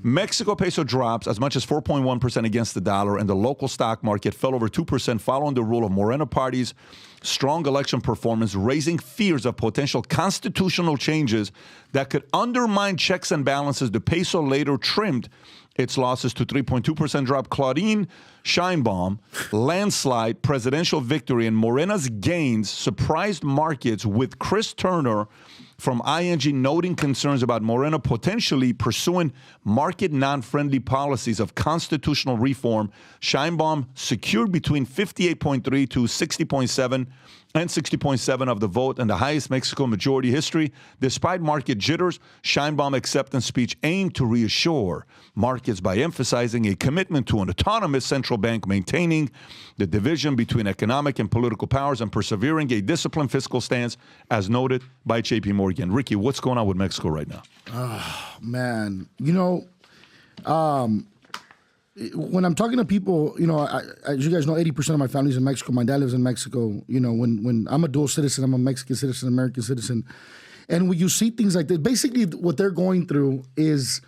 Mexico peso drops as much as 4.1% against the dollar, and the local stock market fell over 2% following the rule of Morena party's strong election performance, raising fears of potential constitutional changes that could undermine checks and balances. The peso later trimmed its losses to 3.2% drop. Claudia Sheinbaum, landslide presidential victory, and Morena's gains surprised markets, with Chris Turner from ING noting concerns about Morena potentially pursuing market non-friendly policies of constitutional reform. Sheinbaum secured between 58.3 to 60.7 and 60.7 of the vote, and the highest Mexico majority history. Despite market jitters, Sheinbaum acceptance speech aimed to reassure markets by emphasizing a commitment to an autonomous central bank, maintaining the division between economic and political powers, and persevering a disciplined fiscal stance, as noted by JP Morgan. Ricky, what's going on with Mexico right now? Oh, man. When I'm talking to people, as you guys know, 80% of my family's in Mexico. My dad lives in Mexico. When I'm a dual citizen, I'm a Mexican citizen, American citizen. And when you see things like this, basically what they're going through is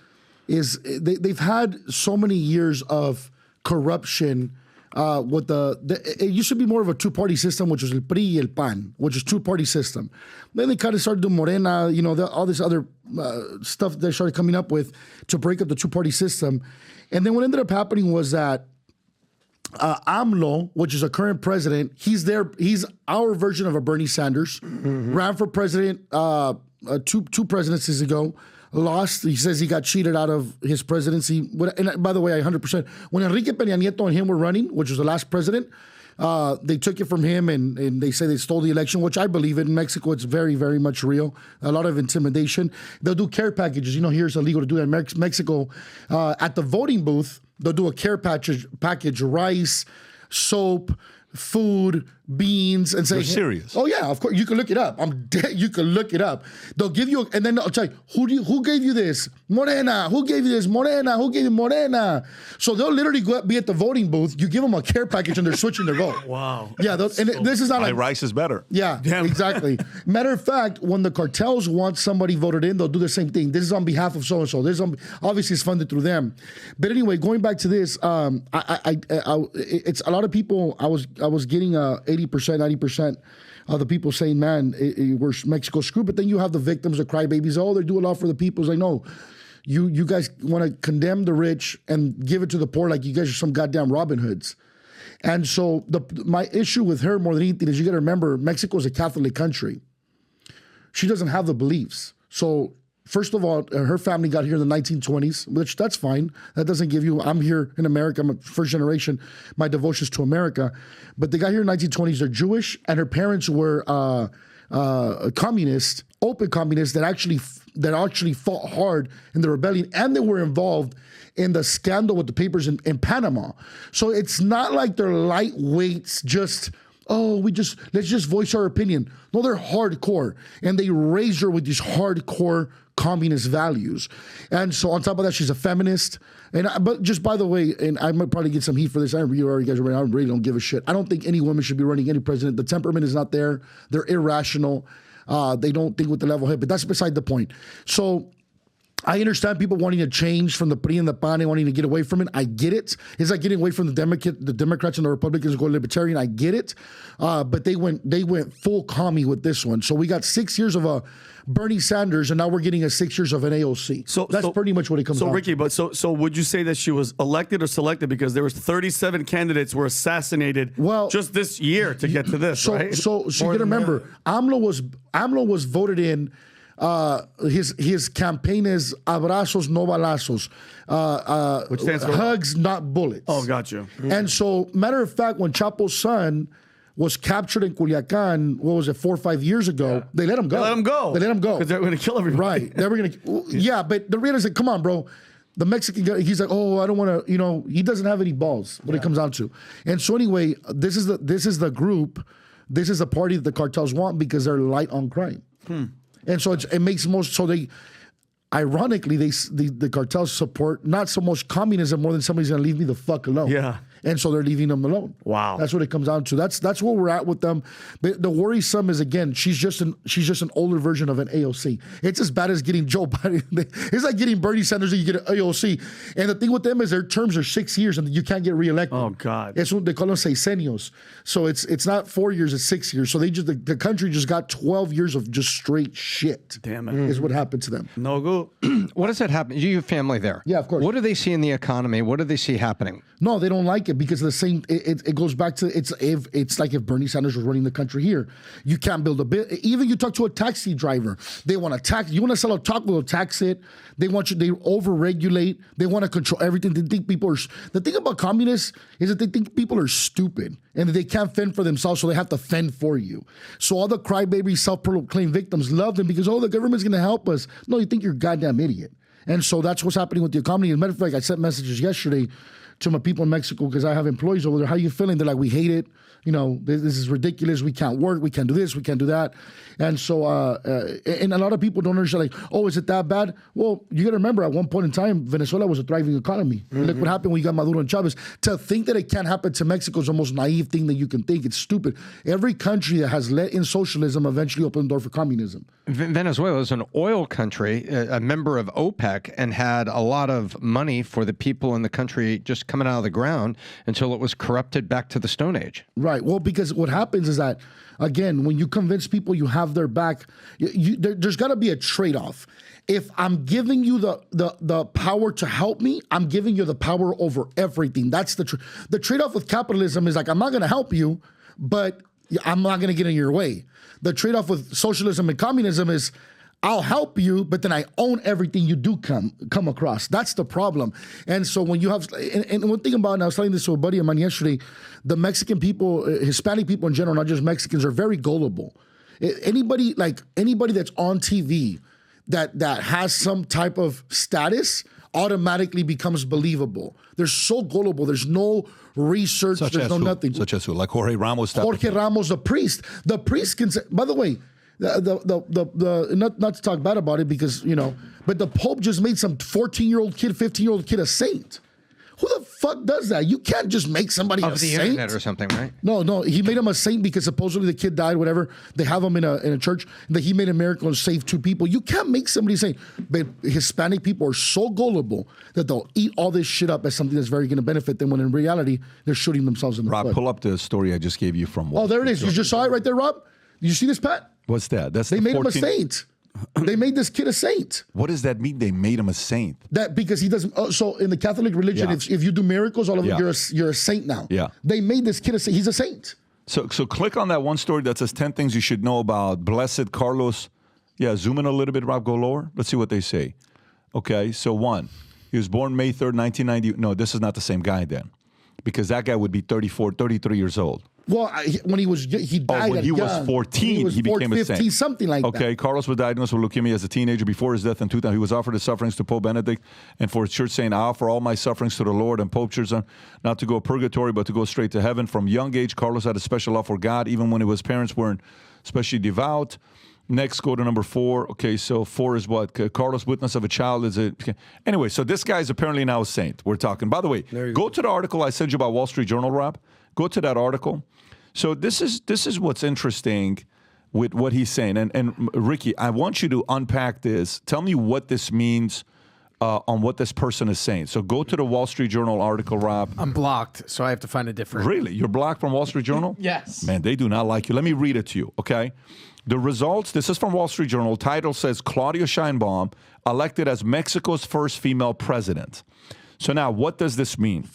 they've had so many years of corruption with it used to be more of a two-party system, which was el PRI y el PAN, which is two-party system. Then they kind of started doing Morena, all this other stuff they started coming up with to break up the two-party system. And then what ended up happening was that AMLO, which is a current president, he's our version of a Bernie Sanders, ran for president two presidencies ago, lost. He says he got cheated out of his presidency. And by the way, 100%. When Enrique Peña Nieto and him were running, which was the last president, they took it from him and they say they stole the election, which I believe in. In Mexico, it's very, very much real. A lot of intimidation. They'll do care packages. Here it's illegal to do that in Mexico. At the voting booth, they'll do a care package, rice, soap, food, beans, and say, You're serious? Oh yeah, of course. You can look it up. I'm dead. You can look it up. They'll give you, and then I'll tell you, who gave you this? Morena. Who gave you this? Morena. Who gave you Morena? So they'll literally be at the voting booth. You give them a care package, and they're switching their vote. Wow. Yeah, this is not My like rice is better. Yeah, exactly. Matter of fact, when the cartels want somebody voted in, they'll do the same thing. This is on behalf of so and so. Obviously it's funded through them. But anyway, going back to this, it's a lot of people. I was getting 80%, 90% of the people saying, "Man, we're Mexico screwed." But then you have the victims, the crybabies. Oh, they do a lot for the people. It's like, no, you guys want to condemn the rich and give it to the poor like you guys are some goddamn Robin Hoods. And so my issue with her more than anything is you got to remember Mexico is a Catholic country. She doesn't have the beliefs. So first of all, her family got here in the 1920s, which that's fine. That doesn't give you, I'm here in America, I'm a first generation, my devotion's to America. But they got here in the 1920s, they're Jewish, and her parents were communists, open communists that actually fought hard in the rebellion, and they were involved in the scandal with the papers in Panama. So it's not like they're lightweights, let's just voice our opinion. No, they're hardcore, and they raised her with these hardcore communist values. And so on top of that, she's a feminist. But just by the way, and I might probably get some heat for this. I really don't give a shit. I don't think any woman should be running any president. The temperament is not there. They're irrational. They don't think with the level head, but that's beside the point. So I understand people wanting to change from the PRI and the PAN and wanting to get away from it. I get it. It's like getting away from the Democrats and the Republicans and go libertarian. I get it. But they went full commie with this one. So we got 6 years of a Bernie Sanders, and now we're getting 6 years of an AOC. So that's pretty much what it comes down to. So Ricky, but so would you say that she was elected or selected because there was 37 candidates were assassinated just this year to get to this, right? So you got to remember, AMLO was voted in. His campaign is abrazos, no balazos. Which stands for hugs, not bullets. Oh, got you. And so, matter of fact, when Chapo's son was captured in Culiacan, 4 or 5 years ago, they let him go. They let him go. Because they were going to kill everybody. Right. They were going to, yeah, but the reality is, come on, bro. The Mexican guy, he's like, oh, I don't want to, he doesn't have any balls, what it comes down to. And so anyway, this is the group, this is the party that the cartels want because they're light on crime. And so it makes most, so they, ironically, the cartels support not so much communism more than somebody's going to leave me the fuck alone. Yeah. And so they're leaving them alone. Wow. That's what it comes down to. That's where we're at with them. The worrisome is, again, she's just an older version of an AOC. It's as bad as getting Joe Biden. It's like getting Bernie Sanders and you get an AOC. And the thing with them is their terms are 6 years and you can't get reelected. Oh, God. It's what they call them sexenios. So it's not 4 years, it's 6 years. So the country just got 12 years of just straight shit. Damn it. Is what happened to them. No good. What does that happen? You have family there. Yeah, of course. What do they see in the economy? What do they see happening? No, they don't like it because of the same. It goes back to it's like if Bernie Sanders was running the country here, you can't build a bit. Even you talk to a taxi driver, they want to tax. You want to sell a taco, they'll tax it. They want you. They over-regulate. They want to control everything. They think people are. The thing about communists is that they think people are stupid and that they can't fend for themselves, so they have to fend for you. So all the crybaby, self-proclaimed victims love them because the government's going to help us. No, you think you're a goddamn idiot. And so that's what's happening with the economy. As a matter of fact, I sent messages yesterday to my people in Mexico because I have employees over there. How are you feeling? They're like, we hate it. This is ridiculous. We can't work. We can't do this. We can't do that. And so, and a lot of people don't understand, like, oh, is it that bad? Well, you got to remember, at one point in time, Venezuela was a thriving economy. Mm-hmm. Look what happened when you got Maduro and Chavez. To think that it can't happen to Mexico is the most naive thing that you can think. It's stupid. Every country that has let in socialism eventually opened the door for communism. Venezuela is an oil country, a member of OPEC, and had a lot of money for the people in the country just coming out of the ground until it was corrupted back to the Stone Age. Right. Well, because what happens is that, again, when you convince people you have their back, there's got to be a trade-off. If I'm giving you the power to help me, I'm giving you the power over everything. That's the trade-off with capitalism is like, I'm not going to help you, but I'm not going to get in your way. The trade-off with socialism and communism is I'll help you, but then I own everything you do come across. That's the problem. And so when you have, and one thing about, and I was telling this to a buddy of mine yesterday, the Mexican people, Hispanic people in general, not just Mexicans, are very gullible. Anybody that's on TV that has some type of status automatically becomes believable. They're so gullible. There's no research. There's no nothing. Such as who? Like Jorge Ramos. Jorge Ramos, the priest. The priest can say, by the way, not to talk bad about it because, but the Pope just made some 14-year-old kid, 15-year-old kid a saint. Who the fuck does that? You can't just make somebody a saint. Of the internet or something, right? No, he made him a saint because supposedly the kid died, whatever. They have him in a church that he made a miracle and saved 2 people. You can't make somebody a saint. But Hispanic people are so gullible that they'll eat all this shit up as something that's very going to benefit them when in reality, they're shooting themselves in the foot. Rob, pull up the story I just gave you from Wall Oh, there it Street is. You just saw it right there, Rob? Did you see this, Pat? What's that? They made him a saint. They made this kid a saint. What does that mean? They made him a saint? That because he doesn't. So in the Catholic religion, if you do miracles, all of it, you're a saint now. Yeah. They made this kid a saint. He's a saint. So click on that one story that says 10 things you should know about Blessed Carlos. Yeah, zoom in a little bit, Rob. Go lower. Let's see what they say. Okay, so 1. He was born May 3rd, 1990. No, this is not the same guy then, because that guy would be 33 years old. Well, when he died when he was 14, he became 15, a saint. Something like that. Okay, Carlos was diagnosed with leukemia as a teenager. Before his death in 2000, he was offered his sufferings to Pope Benedict and for his church, saying, I offer all my sufferings to the Lord. And Pope Church, not to go purgatory, but to go straight to heaven. From young age, Carlos had a special love for God, even when his parents weren't especially devout. Next, go to number 4. Okay, so 4 is what? Carlos, witness of a child is a... Anyway, so this guy is apparently now a saint. We're talking. By the way, go to the article I sent you about Wall Street Journal, Rob. Go to that article. So this is what's interesting with what he's saying. And Ricky, I want you to unpack this. Tell me what this means on what this person is saying. So go to the Wall Street Journal article, Rob. I'm blocked, so I have to find a different... Really? You're blocked from Wall Street Journal? Yes. Man, they do not like you. Let me read it to you, okay? The results, this is from Wall Street Journal. Title says, Claudia Sheinbaum elected as Mexico's first female president. So now, what does this mean?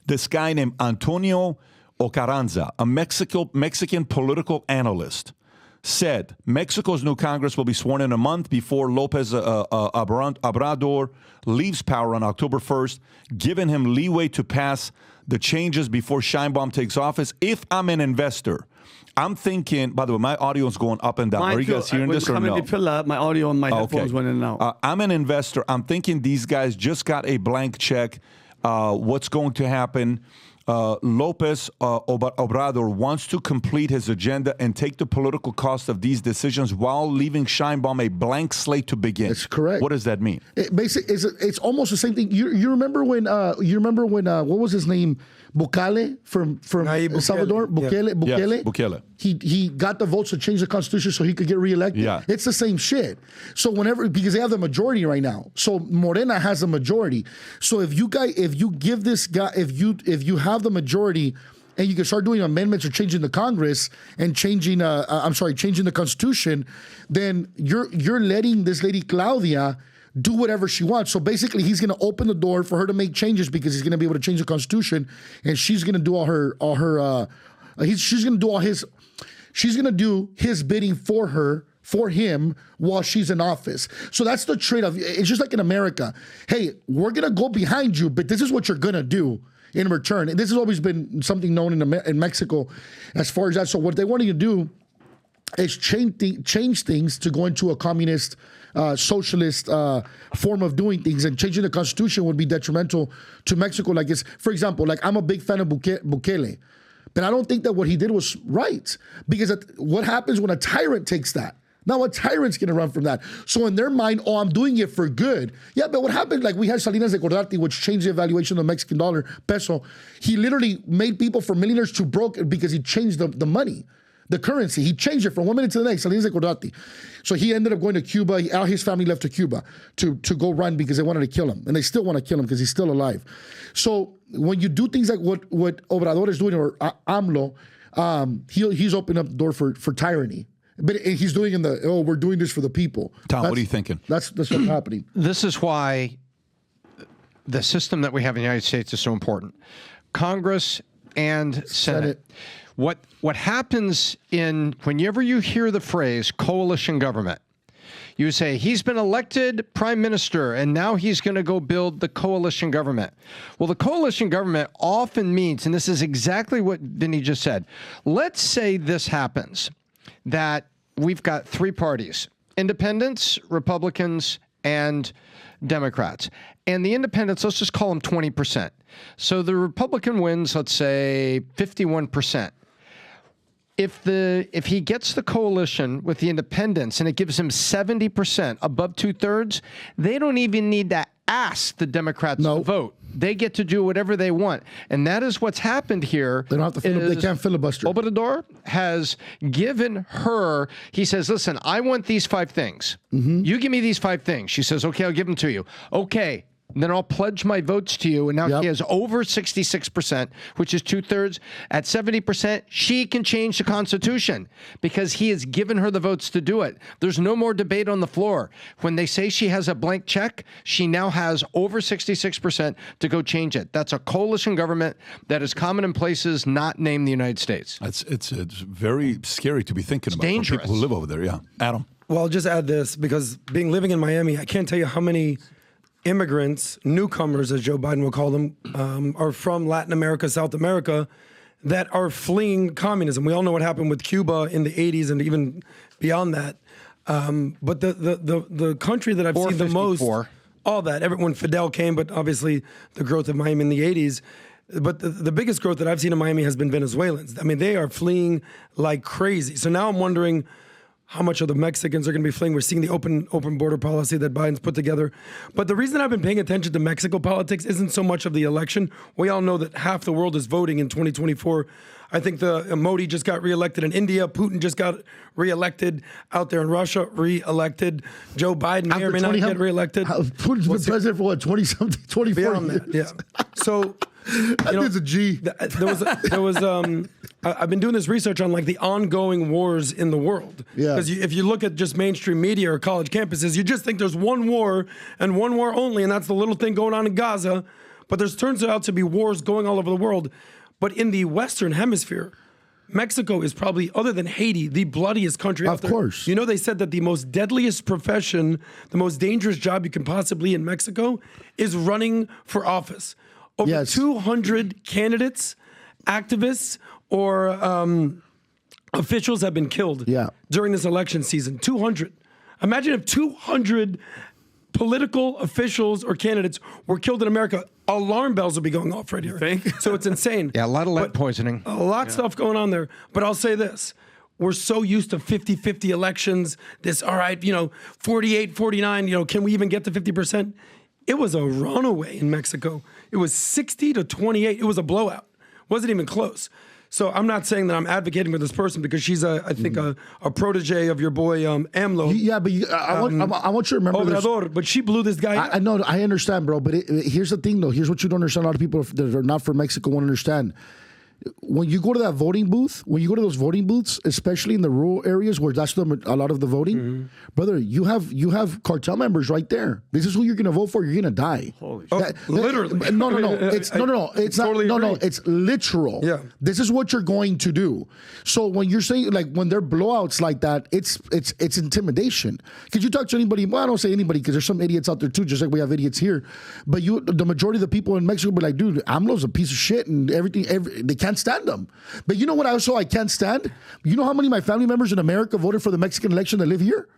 This guy named Antonio Ocaranza, a Mexican political analyst, said Mexico's new Congress will be sworn in a month before Lopez Obrador leaves power on October 1st, giving him leeway to pass the changes before Sheinbaum takes office. If I'm an investor, I'm thinking, by the way, my audio is going up and down. Are you guys hearing this or no? My audio and my headphones went in and out. I'm an investor. I'm thinking these guys just got a blank check. What's going to happen? Lopez Obrador wants to complete his agenda and take the political cost of these decisions while leaving Sheinbaum a blank slate to begin. That's correct. What does that mean? It's almost the same thing. You remember when what was his name? Bukele from El Salvador. Bukele. Yes, Bukele. He got the votes to change the constitution so he could get reelected. Yeah. It's the same shit. So because they have the majority right now. So Morena has the majority. So if you give this guy, if you have the majority and you can start doing amendments or changing the Congress and changing the Constitution, then you're letting this lady Claudia do whatever she wants. So basically, he's going to open the door for her to make changes because he's going to be able to change the Constitution, and she's going to do she's going to do his bidding for him while she's in office. So that's the trade-off. It's just like in America. Hey, we're going to go behind you, but this is what you're going to do in return. And this has always been something known in Mexico as far as that. So what they want you to do is change things to go into a communist, socialist form of doing things, and changing the Constitution would be detrimental to Mexico. Like for example, like I'm a big fan of Bukele, but I don't think that what he did was right, because what happens when a tyrant takes that? Now a tyrant's going to run from that. So in their mind, I'm doing it for good. Yeah, but what happened? Like we had Salinas de Gortari, which changed the evaluation of the Mexican dollar, peso. He literally made people from millionaires to broke because he changed the money. The currency, he changed it from 1 minute to the next. Salinas de Gortari. So he ended up going to Cuba. All his family left to Cuba to go run because they wanted to kill him, and they still want to kill him because he's still alive. So when you do things like what Obrador is doing, or AMLO, he's opened up the door for tyranny. But he's doing we're doing this for the people. Tom, what are you thinking? That's what's happening. This is why the system that we have in the United States is so important. Congress and Senate. What happens whenever you hear the phrase coalition government, you say he's been elected prime minister and now he's going to go build the coalition government. Well, the coalition government often means, and this is exactly what Vinny just said, let's say this happens, that we've got three parties, independents, Republicans, and Democrats. And the independents, let's just call them 20%. So the Republican wins, let's say 51%. If he gets the coalition with the independents and it gives him 70%, above 2/3, they don't even need to ask the Democrats to vote. They get to do whatever they want. And that is what's happened here. They don't have to they can't filibuster. Obrador has given her, he says, listen, I want these 5 things. You give me these 5 things. She says, okay, I'll give them to you. Okay. Then I'll pledge my votes to you. And now he has over 66%, which is 2/3. At 70%, she can change the Constitution because he has given her the votes to do it. There's no more debate on the floor. When they say she has a blank check, she now has over 66% to go change it. That's a coalition government that is common in places not named the United States. It's very scary to be thinking about dangerous. For people who live over there. Yeah, Adam. Well, I'll just add this, because living in Miami, I can't tell you how many immigrants, newcomers, as Joe Biden will call them, are from Latin America, South America, that are fleeing communism. We all know what happened with Cuba in the 80s and even beyond that. But the country that I've seen the most, all that, when Fidel came, but obviously the growth of Miami in the 80s. But the biggest growth that I've seen in Miami has been Venezuelans. I mean, they are fleeing like crazy. So now I'm wondering how much of the Mexicans are going to be fleeing. We're seeing the open border policy that Biden's put together. But the reason I've been paying attention to Mexico politics isn't so much of the election. We all know that half the world is voting in 2024. I think Modi just got reelected in India. Putin just got reelected out there in Russia, reelected. Joe Biden may or may not get reelected. Putin's been president for what, 20-something, 24 years? Yeah. So, there's a G. There was I've been doing this research on like the ongoing wars in the world. Yeah. Because if you look at just mainstream media or college campuses, you just think there's one war and one war only, and that's the little thing going on in Gaza. But there turns out to be wars going all over the world. But in the Western Hemisphere, Mexico is probably, other than Haiti, the bloodiest country out there. Of course. You know, they said that the most deadliest profession, the most dangerous job you can possibly in Mexico is running for office. Over 200 candidates, activists, or officials have been killed during this election season. 200. Imagine if 200 political officials or candidates were killed in America, alarm bells would be going off right here. So it's insane. Yeah, a lot of lead poisoning. A lot of stuff going on there. But I'll say this. We're so used to 50-50 elections. This, all right, 48, 49, can we even get to 50%? It was a runaway in Mexico. It was 60-28. It was a blowout. Wasn't even close. So I'm not saying that I'm advocating for this person because she's, I think, a protege of your boy AMLO. Yeah, but I want you to remember Obrador, this. but she blew this guy. I know, I understand, bro. But here's the thing, though. Here's what you don't understand. A lot of people that are not from Mexico won't understand. When you go to that voting booth, when you go to those voting booths, especially in the rural areas where that's a lot of the voting, brother, you have cartel members right there. This is who you're going to vote for. You're going to die. Holy shit! Literally. No. It's It's not. Totally No. agree. It's literal. Yeah. This is what you're going to do. So when you're saying when they're blowouts like that, it's intimidation. Could you talk to anybody? Well, I don't say anybody because there's some idiots out there too, just like we have idiots here. But the majority of the people in Mexico be like, dude, AMLO's a piece of shit and everything. They can't stand them. But you know what I can't stand? You know how many of my family members in America voted for the Mexican election that live here?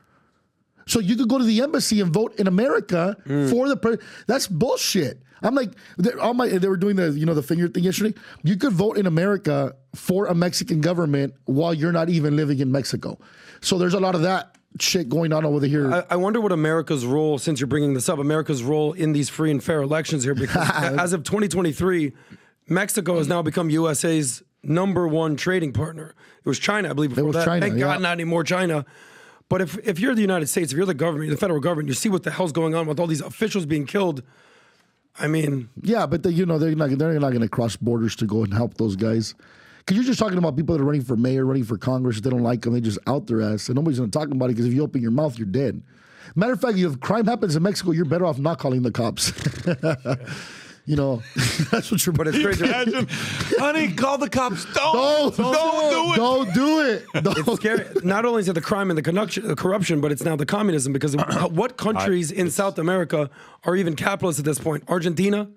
So you could go to the embassy and vote in America for the that's bullshit. I'm like, they were doing the finger thing yesterday. You could vote in America for a Mexican government while you're not even living in Mexico. So there's a lot of that shit going on over here. I wonder what America's role, since you're bringing this up, America's role in these free and fair elections here, because as of 2023, Mexico has now become USA's #1 trading partner. It was China, I believe, before that. China, Thank God, not anymore China. But if you're the United States, if you're the government, the federal government, you see what the hell's going on with all these officials being killed. I mean, yeah, but they're not going to cross borders to go and help those guys. Because you're just talking about people that are running for mayor, running for Congress. If they don't like them, they just out their ass, and nobody's going to talk about it. Because if you open your mouth, you're dead. Matter of fact, if crime happens in Mexico, you're better off not calling the cops. That's what you're. But it's crazy. Imagine, honey, call the cops. Don't do it. Don't do it. It's scary. Not only is it the crime and the corruption, but it's now the communism. Because what countries in South America are even capitalist at this point? Argentina.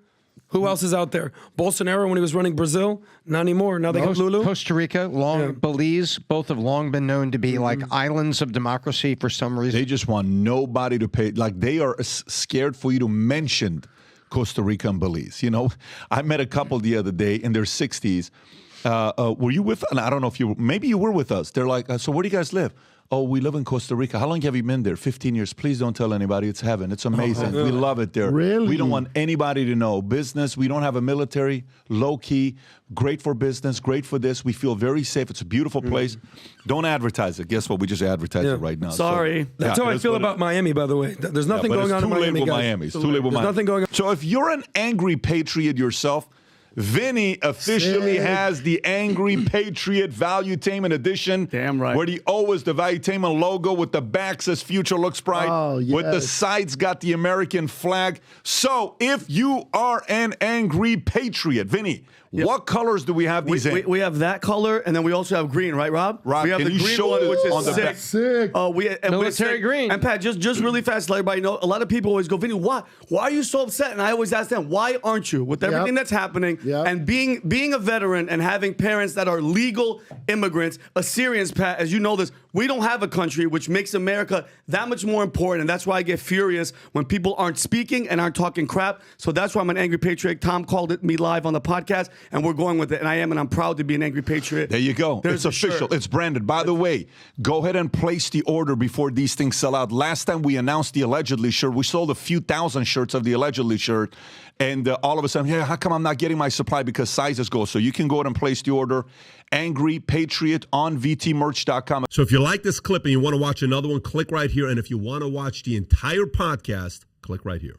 Who else is out there? Bolsonaro when he was running Brazil, not anymore. Now they got Lulu. Costa Rica, Belize, both have long been known to be like islands of democracy for some reason. They just want nobody to pay. Like they are scared for you to mention Costa Rica and Belize. I met a couple the other day in their 60s. Were you with? And I don't know if maybe you were with us. They're like, so where do you guys live? Oh, we live in Costa Rica. How long have you been there? 15 years. Please don't tell anybody. It's heaven. It's amazing. We love it there. Really? We don't want anybody to know. Business. We don't have a military. Low key. Great for business. Great for this. We feel very safe. It's a beautiful place. Don't advertise it. Guess what? We just advertise it right now. Sorry. That's how I feel about Miami, by the way. There's nothing going on in Miami, guys. It's too late with Miami. Nothing going on. So if you're an angry patriot yourself, Vinny officially has the Angry Patriot Valuetainment Edition. Damn right. Where the O is the Valuetainment logo, with the back says Future Looks Bright. Oh, yes. With the sides got the American flag. So if you are an angry patriot, Vinny, what colors do we have these in? We have that color, and then we also have green, right, Rob? Rob, we have can the you green show one, it which on is the sick. back? Sick. Military green. And Pat, just really fast, to let everybody know, a lot of people always go, Vinny, why are you so upset? And I always ask them, why aren't you? With everything that's happening, and being a veteran and having parents that are legal immigrants, Assyrians, Pat, as you know this, we don't have a country, which makes America that much more important. And that's why I get furious when people aren't speaking and aren't talking crap. So that's why I'm an angry patriot. Tom called me live on the podcast, and we're going with it. And I am, and I'm proud to be an angry patriot. There you go. There's it's official. It's branded. By the way, go ahead and place the order before these things sell out. Last time we announced the allegedly shirt, we sold a few thousand shirts of the allegedly shirt. And all of a sudden, how come I'm not getting my supply? Because sizes go. So you can go ahead and place the order. Angry Patriot on VTmerch.com. So if you like this clip and you want to watch another one, click right here. And if you want to watch the entire podcast, click right here.